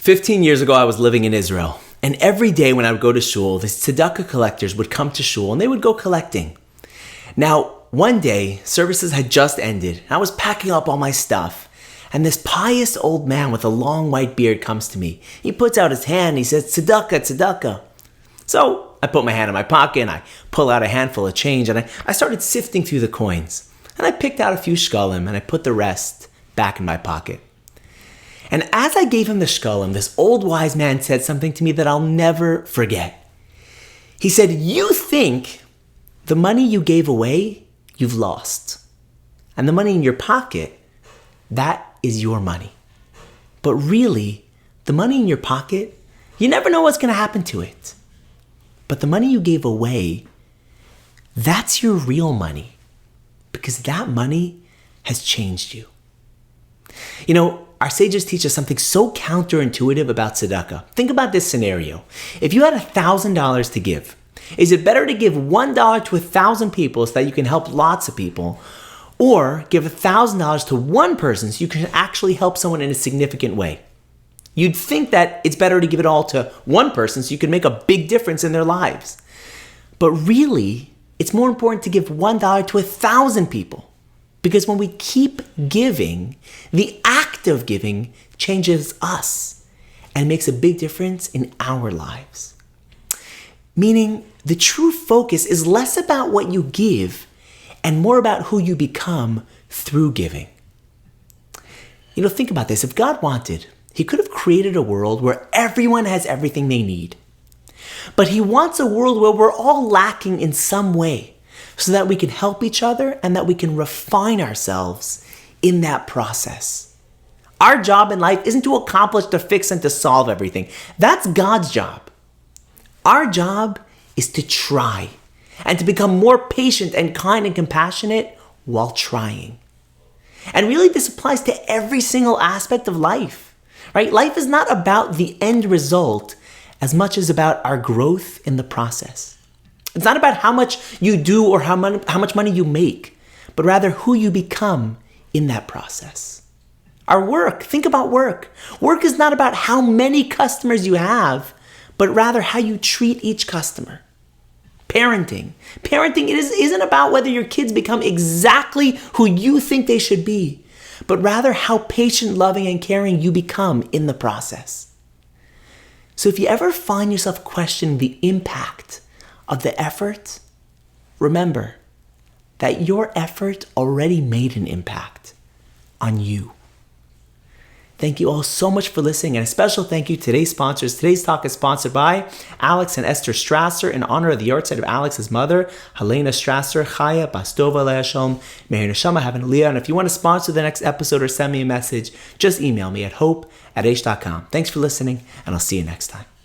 15 years ago, I was living in Israel. And every day when I would go to shul, these tzedakah collectors would come to shul and they would go collecting. Now, one day, services had just ended. And I was packing up all my stuff. And this pious old man with a long white beard comes to me. He puts out his hand and he says, tzedakah, tzedakah. So I put my hand in my pocket and I pull out a handful of change and I started sifting through the coins. And I picked out a few shkalim and I put the rest back in my pocket. And as I gave him the shkalim, this old wise man said something to me that I'll never forget. He said, "You think the money you gave away, you've lost. And the money in your pocket, that is your money. But really, the money in your pocket, you never know what's going to happen to it. But the money you gave away, that's your real money. Because that money has changed you." You know, our sages teach us something so counterintuitive about tzedakah. Think about this scenario. If you had $1,000 to give, is it better to give $1 to 1,000 people so that you can help lots of people, or give $1,000 to one person so you can actually help someone in a significant way? You'd think that it's better to give it all to one person so you can make a big difference in their lives. But really, it's more important to give $1 to 1,000 people. Because when we keep giving, the act of giving changes us and makes a big difference in our lives. Meaning, the true focus is less about what you give and more about who you become through giving. You know, think about this. If God wanted, He could have created a world where everyone has everything they need. But He wants a world where we're all lacking in some way, so that we can help each other and that we can refine ourselves in that process. Our job in life isn't to accomplish, to fix, and to solve everything. That's God's job. Our job is to try and to become more patient and kind and compassionate while trying. And really, this applies to every single aspect of life, right? Life is not about the end result as much as about our growth in the process. It's not about how much you do or how much money you make, but rather who you become in that process. Our work, think about work. Work is not about how many customers you have, but rather how you treat each customer. Parenting isn't about whether your kids become exactly who you think they should be, but rather how patient, loving, and caring you become in the process. So if you ever find yourself questioning the impact of the effort, remember that your effort already made an impact on you. Thank you all so much for listening, and a special thank you to today's sponsors. Today's talk is sponsored by Alex and Esther Strasser in honor of the yahrzeit of Alex's mother, Helena Strasser, Chaya Bastova Leashom. May her neshama have an aliyah. And if you want to sponsor the next episode or send me a message, just email me at hope@h.com. Thanks for listening, and I'll see you next time.